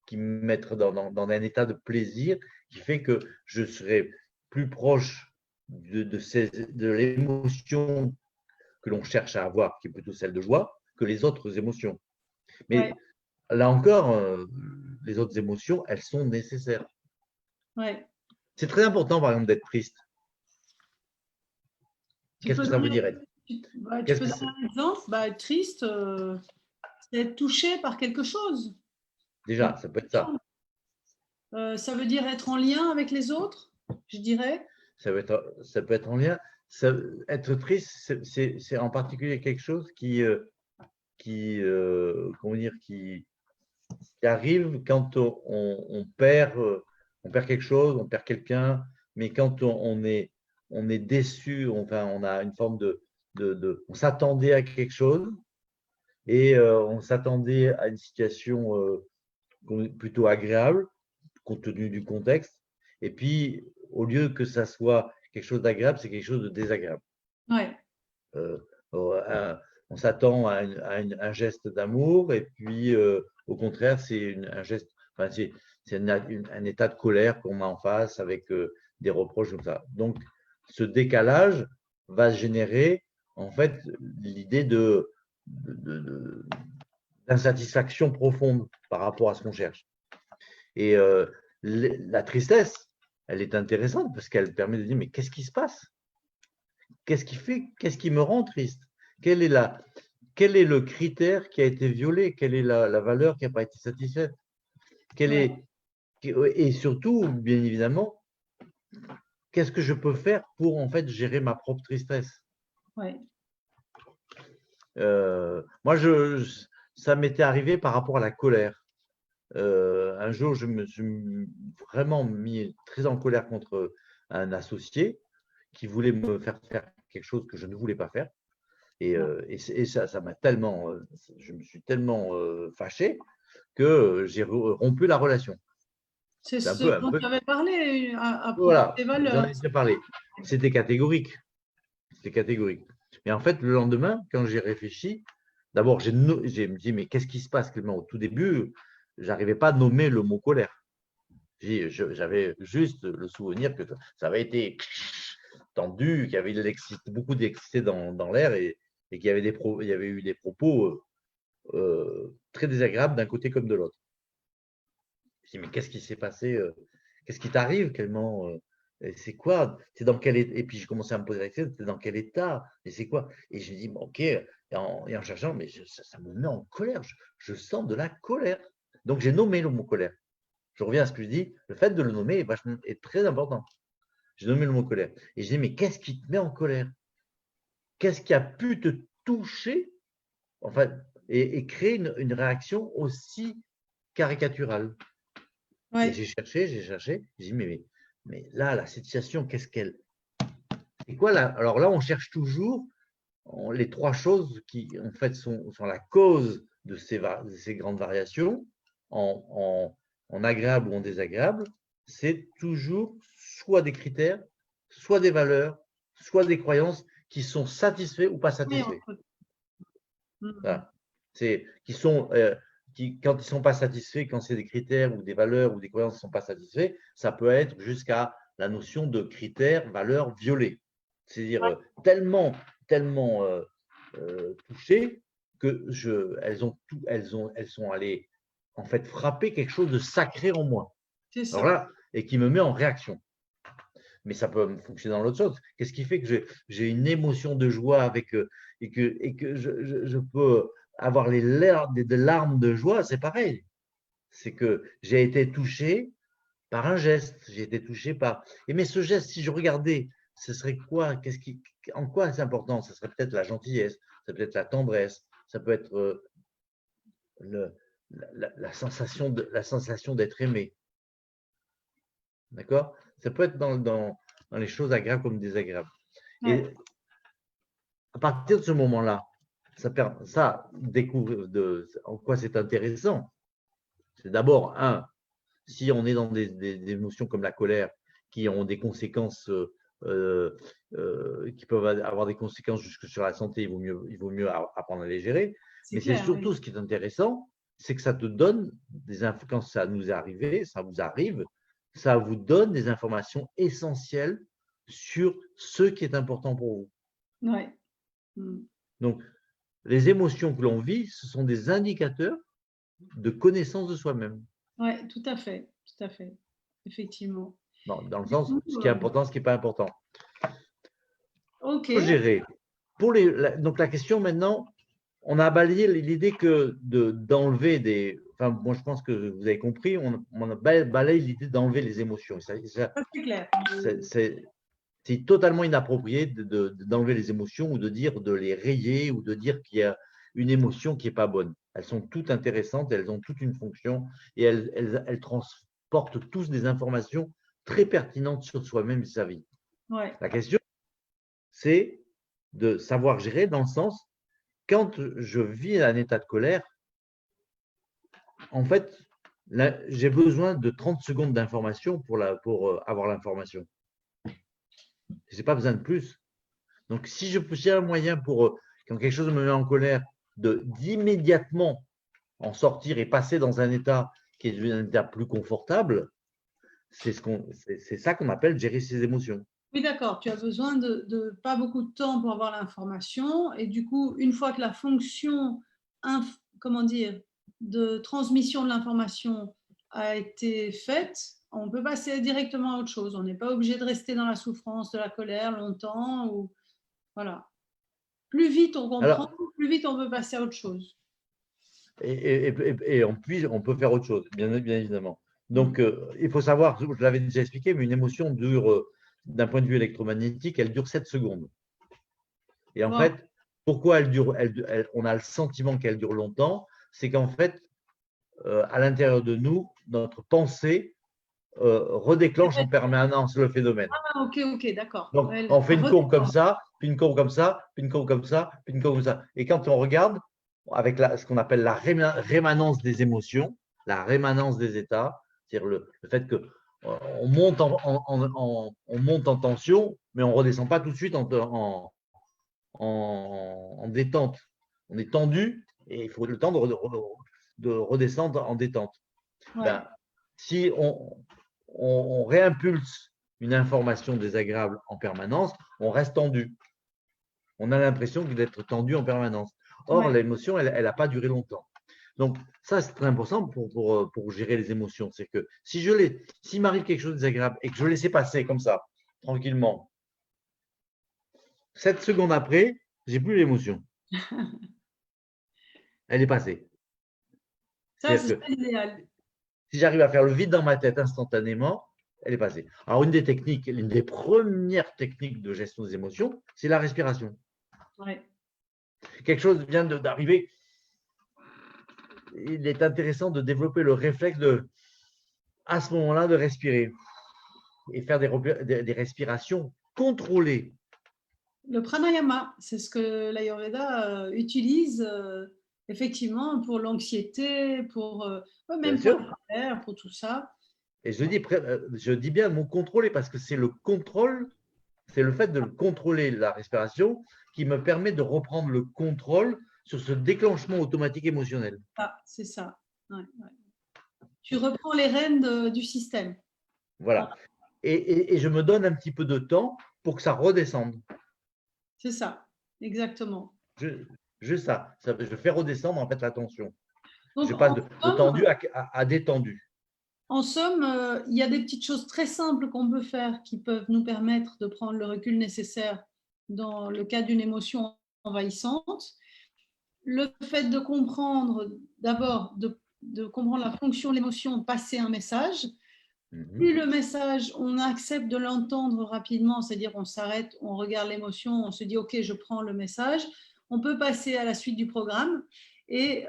qui me mettre dans un état de plaisir qui fait que je serai plus proche de l'émotion que l'on cherche à avoir, qui est plutôt celle de joie, que les autres émotions. Mais Ouais, là encore, les autres émotions, elles sont nécessaires. ouais. C'est très important, par exemple, d'être triste. Tu Qu'est-ce peux que ça veut donner, dire être tu Qu'est-ce peux que donner c'est un exemple? Bah, être triste, c'est être touché par quelque chose. Déjà, ça peut être ça. Ça veut dire être en lien avec les autres, je dirais. Ça peut être en lien. Être triste, c'est en particulier quelque chose comment dire, qui arrive quand on perd quelque chose, on perd quelqu'un, mais quand on est déçu, enfin, on a une forme on s'attendait à quelque chose et on s'attendait à une situation plutôt agréable compte tenu du contexte. Et puis, au lieu que ça soit quelque chose d'agréable, c'est quelque chose de désagréable. Ouais, Euh, on s'attend à un geste d'amour et puis au contraire c'est un geste, enfin, c'est un état de colère qu'on a en face avec des reproches comme ça. Donc ce décalage va générer en fait l'idée d'insatisfaction profonde par rapport à ce qu'on cherche. Et la tristesse, elle est intéressante parce qu'elle permet de dire mais qu'est-ce qui se passe? Qu'est-ce qui me rend triste? Quelle est quel est le critère qui a été violé? Quelle est la valeur qui n'a pas été satisfaite? ouais, Et surtout, bien évidemment, qu'est-ce que je peux faire pour en fait gérer ma propre tristesse? ouais, Moi, ça m'était arrivé par rapport à la colère. Un jour, je me suis vraiment mis très en colère contre un associé qui voulait me faire faire quelque chose que je ne voulais pas faire. Et ça m'a tellement, je me suis tellement fâché que j'ai rompu la relation. c'est C'est ce un dont peu, tu avais parlé à propos voilà, des j'en valeurs. ai déjà parlé. C'était catégorique. C'était catégorique. Mais en fait, le lendemain, quand j'ai réfléchi, d'abord, j'ai me dit, mais qu'est-ce qui se passe, Clément? Au tout début, j'arrivais pas à nommer le mot colère. J'avais juste le souvenir que ça avait été tendu, qu'il y avait beaucoup d'électricité dans l'air et qu'il y avait il y avait eu des propos très désagréables d'un côté comme de l'autre. Je dis, mais qu'est-ce qui s'est passé? Qu'est-ce qui t'arrive, Clément? C'est quoi? C'est dans quel état? Et puis, j'ai commencé à me poser la question, c'est dans quel état? Et c'est quoi? Et je dis, bon, ok, et en cherchant, mais ça me met en colère. Je sens de la colère. Donc, j'ai nommé le mot colère. Je reviens à ce que je dis, le fait de le nommer est très important. J'ai nommé le mot colère. Et je dis, mais qu'est-ce qui te met en colère? Qu'est-ce qui a pu te toucher enfin, et créer une réaction aussi caricaturale. Et Ouais. j'ai cherché, j'ai dit, mais là, la situation, qu'est-ce qu'elle… C'est quoi là? Alors là, on cherche toujours les trois choses qui, en fait, sont la cause de ces grandes variations en agréable ou en désagréable. C'est toujours soit des critères, soit des valeurs, soit des croyances qui sont satisfaits ou pas Oui, satisfaits. Mhm. Voilà. C'est quand ils ne sont pas satisfaits, quand c'est des critères ou des valeurs ou des croyances qui ne sont pas satisfaits, ça peut être jusqu'à la notion de critères, valeurs violées. C'est-à-dire tellement touchées que elles sont allées en fait frapper quelque chose de sacré en moi. C'est Alors ça. là, et qui me met en réaction. Mais ça peut fonctionner dans l'autre chose. Qu'est-ce qui fait que j'ai une émotion de joie et que je peux avoir des larmes de joie? C'est pareil. C'est que j'ai été touché par un geste, j'ai été touché par… mais ce geste, si je regardais, ce serait quoi? En quoi c'est important? Ce serait peut-être la gentillesse, ça peut être la tendresse, ça peut être la sensation d'être aimé. D'accord? Ça peut être dans les choses agréables comme désagréables. Ouais. Et à partir de ce moment-là, ça découvre en quoi c'est intéressant. C'est d'abord, si on est dans des émotions comme la colère qui ont des conséquences, qui peuvent avoir des conséquences jusque sur la santé, il vaut mieux apprendre à les gérer. Mais c'est clair, surtout oui. ce qui est intéressant, c'est que ça te donne quand ça nous est arrivé, ça vous arrive, ça vous donne des informations essentielles sur ce qui est important pour vous. Ouais. Mhm. Donc, les émotions que l'on vit, ce sont des indicateurs de connaissance de soi-même. Ouais, tout à fait, effectivement. Dans le Du sens, coup, ce qui est important, ce qui n'est pas important. ok. Faut gérer. Donc, la question maintenant, on a balayé l'idée d'enlever des… Enfin, moi, je pense que vous avez compris, on a balayé l'idée d'enlever les émotions. Ça, c'est clair. C'est totalement inapproprié d'enlever les émotions ou de les rayer ou de dire qu'il y a une émotion qui n'est pas bonne. Elles sont toutes intéressantes, elles ont toutes une fonction et elles transportent tous des informations très pertinentes sur soi-même et sa vie. Ouais. La question, c'est de savoir gérer dans le sens, quand je vis un état de colère, en fait, j'ai besoin de 30 secondes d'information pour avoir l'information. Je n'ai pas besoin de plus. Donc, si j'ai un moyen pour, quand quelque chose me met en colère, d'immédiatement en sortir et passer dans un état qui est un état plus confortable, c'est ça qu'on appelle gérer ses émotions. Oui, d'accord. Tu as besoin de pas beaucoup de temps pour avoir l'information. Et du coup, une fois que la fonction, comment dire, de transmission de l'information a été faite, on peut passer directement à autre chose. On n'est pas obligé de rester dans la souffrance, de la colère longtemps. Ou… Voilà. Plus vite on comprend, Alors, plus vite on peut passer à autre chose. et on peut faire autre chose, bien évidemment. Donc, il faut savoir, je l'avais déjà expliqué, mais une émotion dure, d'un point de vue électromagnétique, elle dure 7 secondes. Et en Wow. fait, pourquoi elle dure, on a le sentiment qu'elle dure longtemps, c'est qu'en fait, à l'intérieur de nous, notre pensée redéclenche en permanence le phénomène. Ah, ok, d'accord. Donc, Elle on fait une courbe comme redescend. ça, puis une courbe comme ça, puis une courbe comme ça, puis une courbe comme ça. Et quand on regarde, avec ce qu'on appelle la rémanence des émotions, la rémanence des états, c'est-à-dire le fait que on monte on monte en tension, mais on ne redescend pas tout de suite en détente. On est tendu et il faut le temps de redescendre en détente. Ouais. Ben, si on réimpulse une information désagréable en permanence, on reste tendu. On a l'impression d'être tendu en permanence. Or, Ouais. l'émotion, elle n'a pas duré longtemps. Donc, ça, c'est très important pour gérer les émotions. C'est que s'il m'arrive quelque chose de désagréable et que je laisse passer comme ça, tranquillement, 7 secondes après, j'ai plus l'émotion. Elle est passée. Ça, C'est-à-dire c'est que l'idéal. si j'arrive à faire le vide dans ma tête instantanément, elle est passée. Alors, une des premières techniques de gestion des émotions, c'est la respiration. Ouais. Quelque chose vient d'arriver. il est intéressant de développer le réflexe à ce moment-là, de respirer et faire des respirations contrôlées. Le pranayama, c'est ce que l'Ayurveda utilise effectivement pour l'anxiété, pour même pour la colère, pour tout ça. Et je dis bien mon contrôler parce que c'est le contrôle, c'est le fait de contrôler la respiration qui me permet de reprendre le contrôle sur ce déclenchement automatique émotionnel. Ah, c'est ça. Ouais. Tu reprends les rênes du système. Voilà. Et je me donne un petit peu de temps pour que ça redescende. C'est ça, exactement. Juste ça. Je fais redescendre en fait la tension. Donc, je passe de tendu à détendu. En somme, il y a des petites choses très simples qu'on peut faire qui peuvent nous permettre de prendre le recul nécessaire dans le cas d'une émotion envahissante. Le fait de comprendre, d'abord, de comprendre la fonction de l'émotion, passer un message. Plus le message, on accepte de l'entendre rapidement, c'est-à-dire on s'arrête, on regarde l'émotion, on se dit « Ok, je prends le message », on peut passer à la suite du programme. Et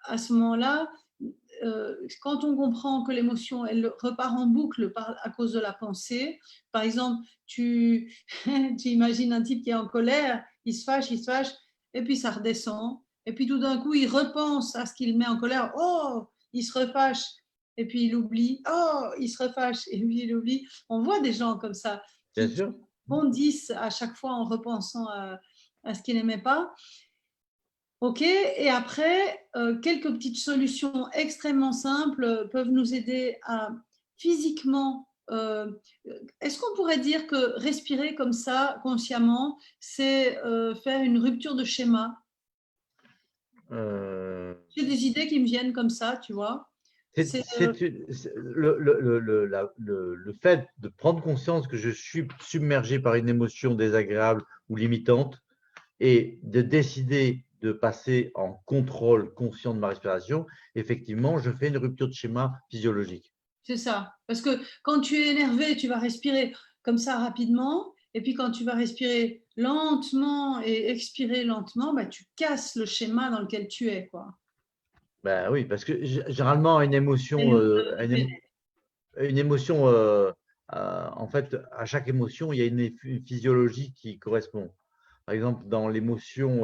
à ce moment-là, quand on comprend que l'émotion, elle repart en boucle à cause de la pensée, par exemple, tu imagines un type qui est en colère, il se fâche, et puis ça redescend, et puis tout d'un coup, il repense à ce qu'il met en colère, oh, il se refâche, et puis il oublie, oh, il se refâche, et puis il oublie. On voit des gens comme ça qui bondissent à chaque fois en repensant à ce qu'ils n'aimaient pas. Ok, et après, quelques petites solutions extrêmement simples peuvent nous aider à physiquement. Est-ce qu'on pourrait dire que respirer comme ça, consciemment, c'est faire une rupture de schéma? J'ai des idées qui me viennent comme ça, tu vois. Le fait de prendre conscience que je suis submergé par une émotion désagréable ou limitante et de décider de passer en contrôle conscient de ma respiration, effectivement, je fais une rupture de schéma physiologique. C'est ça. Parce que quand tu es énervé, tu vas respirer comme ça rapidement. Et puis quand tu vas respirer lentement et expirer lentement, bah, tu casses le schéma dans lequel tu es, quoi. Ben oui, parce que généralement, une émotion, en fait, à chaque émotion, il y a une physiologie qui correspond. Par exemple, dans l'émotion,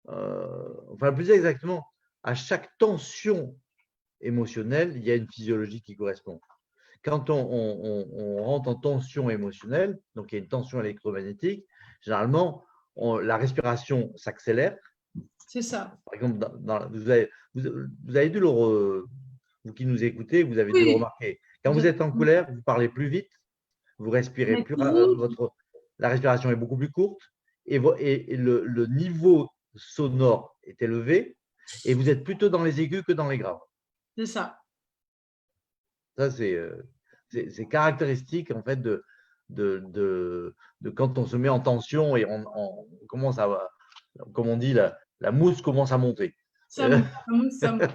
enfin plus exactement, à chaque tension émotionnelle, il y a une physiologie qui correspond. Quand on rentre en tension émotionnelle, donc il y a une tension électromagnétique, généralement, la respiration s'accélère. C'est ça. Par exemple, vous avez dû vous qui nous écoutez, vous avez dû le remarquer. Quand vous êtes en colère, vous parlez plus vite, vous respirez plus, la respiration est beaucoup plus courte et le niveau sonore est élevé et vous êtes plutôt dans les aigus que dans les graves. C'est ça. Ça, c'est caractéristique en fait de quand on se met en tension et on commence à, comme on dit, la mousse commence à monter. Ça monte.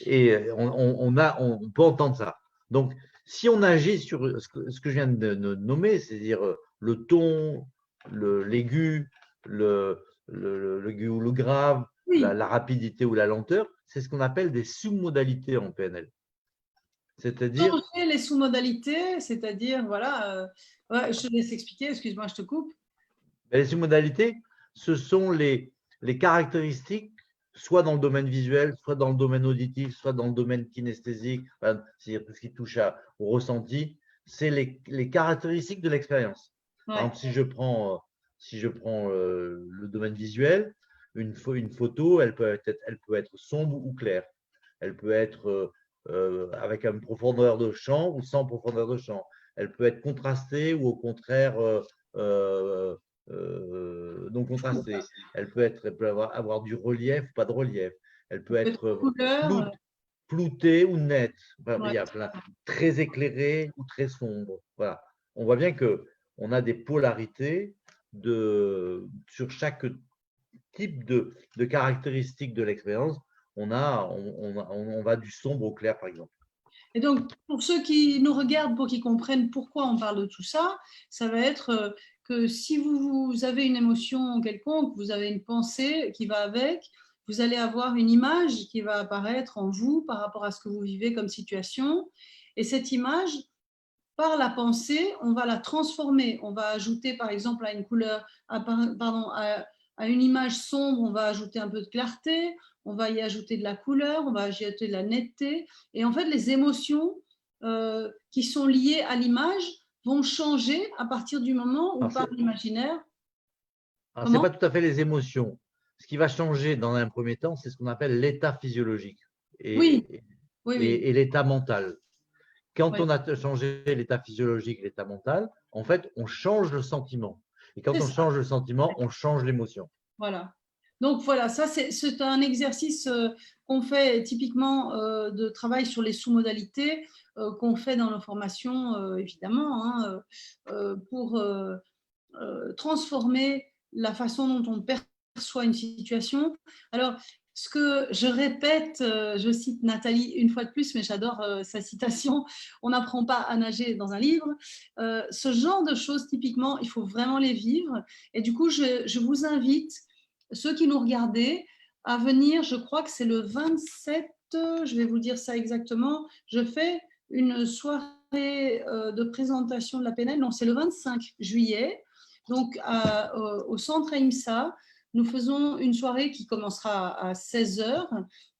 Et on peut entendre ça. Donc, si on agit sur ce que je viens de nommer, c'est-à-dire le ton, l'aigu, l'aigu ou le grave, oui. la rapidité ou la lenteur, c'est ce qu'on appelle des sous-modalités en PNL. C'est-à-dire… Changer les sous-modalités, c'est-à-dire, voilà, je te laisse expliquer, excuse-moi, je te coupe. Les sous-modalités, ce sont les caractéristiques, soit dans le domaine visuel, soit dans le domaine auditif, soit dans le domaine kinesthésique, c'est-à-dire tout ce qui touche au ressenti, c'est les caractéristiques de l'expérience. Ouais. Par exemple, si je prends le domaine visuel, une photo, elle peut être sombre ou claire. Elle peut être avec une profondeur de champ ou sans profondeur de champ. Elle peut être contrastée ou au contraire non contrastée. Elle peut avoir du relief ou pas de relief. Elle peut être floutée ou nette. Enfin, il y a très éclairée ou très sombre. Voilà. On voit bien qu'on a des polarités sur chaque type de caractéristiques de l'expérience. On va du sombre au clair, par exemple. Et donc, pour ceux qui nous regardent, pour qu'ils comprennent pourquoi on parle de tout ça, ça va être que si vous avez une émotion quelconque, vous avez une pensée qui va avec, vous allez avoir une image qui va apparaître en vous par rapport à ce que vous vivez comme situation. Et cette image, par la pensée, on va la transformer. On va ajouter, par exemple, à une couleur, à une image sombre, on va ajouter un peu de clarté, on va y ajouter de la couleur, on va y ajouter de la netteté. Et en fait, les émotions qui sont liées à l'image vont changer à partir du moment où, par l'imaginaire… Alors, ce n'est pas tout à fait les émotions. Ce qui va changer dans un premier temps, c'est ce qu'on appelle l'état physiologique Oui, et l'état mental. Quand oui. on a changé l'état physiologique, l'état mental, en fait, on change le sentiment. Et quand C'est on ça. change le sentiment, on change l'émotion. Voilà. Donc voilà, ça c'est un exercice qu'on fait typiquement de travail sur les sous-modalités qu'on fait dans nos formations, évidemment, hein, pour transformer la façon dont on perçoit une situation. Alors, ce que je répète, je cite Nathalie une fois de plus, mais j'adore sa citation, on n'apprend pas à nager dans un livre. Ce genre de choses, typiquement, il faut vraiment les vivre. Et du coup, je vous invite, ceux qui nous regardez, à venir, je crois que c'est le 27, je vais vous dire ça exactement, je fais une soirée de présentation de la PNL, non, c'est le 25 juillet, donc au centre AIMSA. Nous faisons une soirée qui commencera à 16h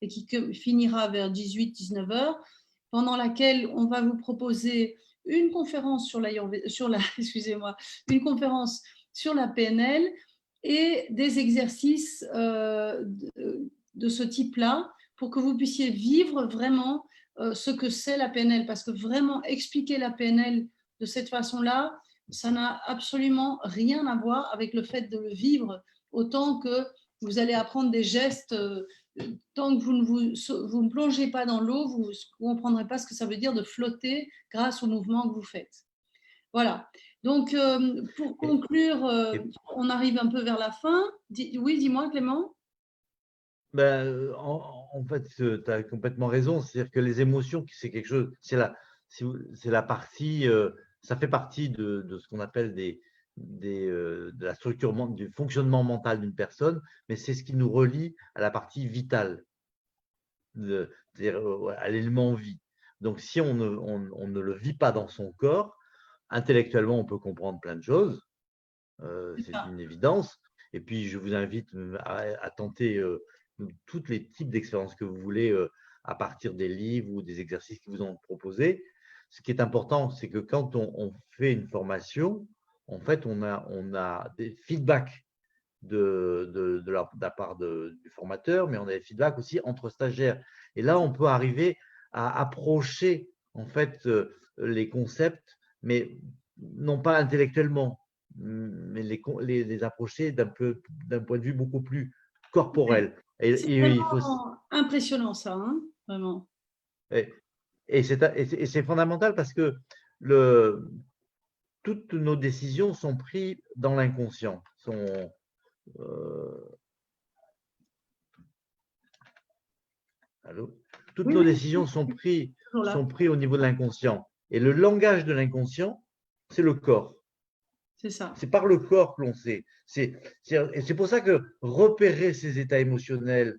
et qui finira vers 18-19 heures, pendant laquelle on va vous proposer une conférence sur excusez-moi, une conférence sur la PNL et des exercices de ce type-là pour que vous puissiez vivre vraiment ce que c'est la PNL, parce que vraiment expliquer la PNL de cette façon-là, ça n'a absolument rien à voir avec le fait de le vivre, autant que vous allez apprendre des gestes. Tant que vous ne plongez pas dans l'eau, vous ne comprendrez pas ce que ça veut dire de flotter grâce au mouvement que vous faites. Voilà. Donc, pour conclure, on arrive un peu vers la fin. Oui, dis-moi, Clément. Ben, en fait, tu as complètement raison. C'est-à-dire que les émotions, c'est quelque chose, c'est la partie, ça fait partie de ce qu'on appelle de la structure, du fonctionnement mental d'une personne, mais c'est ce qui nous relie à la partie vitale, c'est-à-dire à l'élément vie. Donc, si on ne le vit pas dans son corps, intellectuellement, on peut comprendre plein de choses, c'est une évidence. Et puis, je vous invite à tenter tous les types d'expériences que vous voulez à partir des livres ou des exercices qui vous ont proposés. Ce qui est important, c'est que quand on fait une formation, en fait, on a des feedbacks de la part du formateur, mais on a des feedbacks aussi entre stagiaires. Et là, on peut arriver à approcher en fait les concepts, mais non pas intellectuellement, mais les approcher d'un point de vue beaucoup plus corporel. C'est vraiment impressionnant, ça, hein, vraiment. Et c'est fondamental parce que toutes nos décisions sont prises dans l'inconscient. Toutes nos décisions sont prises au niveau de l'inconscient. Et le langage de l'inconscient, c'est le corps. C'est ça. C'est par le corps que l'on sait. Et c'est pour ça que repérer ces états émotionnels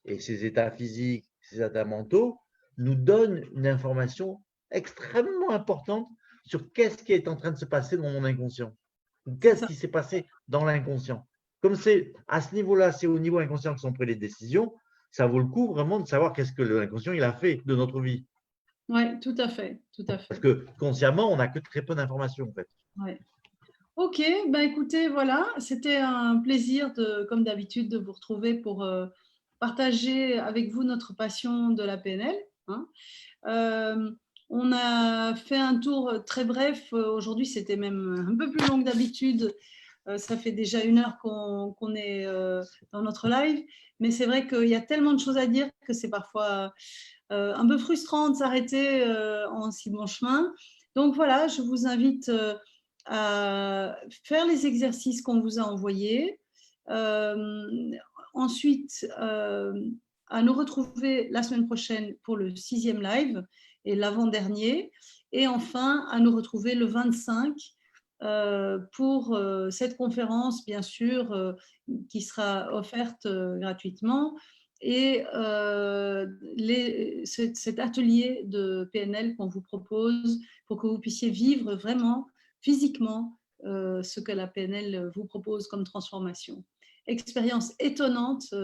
et ces états physiques, ces états mentaux, nous donne une information extrêmement importante sur qu'est-ce qui est en train de se passer dans mon inconscient. Qu'est-ce qui s'est passé dans l'inconscient. Comme c'est à ce niveau-là, c'est au niveau inconscient que sont prises les décisions, ça vaut le coup vraiment de savoir qu'est-ce que l'inconscient il a fait de notre vie. Oui, tout à fait, tout à fait. Parce que consciemment, on n'a que très peu d'informations en fait. Ouais. Ok, ben écoutez, voilà, c'était un plaisir, comme d'habitude, de vous retrouver pour partager avec vous notre passion de la PNL. Hein. On a fait un tour très bref. Aujourd'hui, c'était même un peu plus long que d'habitude. Ça fait déjà 1 heure qu'on est dans notre live. Mais c'est vrai qu'il y a tellement de choses à dire que c'est parfois un peu frustrant de s'arrêter en si bon chemin. Donc voilà, je vous invite à faire les exercices qu'on vous a envoyés. Ensuite, à nous retrouver la semaine prochaine pour le 6e live et l'avant-dernier. Et enfin, à nous retrouver le 25 pour cette conférence, bien sûr, qui sera offerte gratuitement, et cet atelier de PNL qu'on vous propose pour que vous puissiez vivre vraiment, physiquement, ce que la PNL vous propose comme transformation. Expérience étonnante.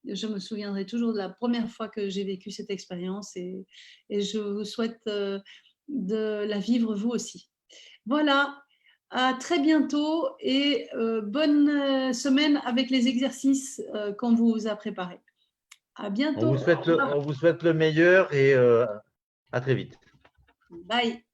Je me souviendrai toujours de la première fois que j'ai vécu cette expérience, et je vous souhaite de la vivre vous aussi. Voilà, à très bientôt, et bonne semaine avec les exercices qu'on vous a préparés. À bientôt. On vous souhaite le meilleur et à très vite. Bye.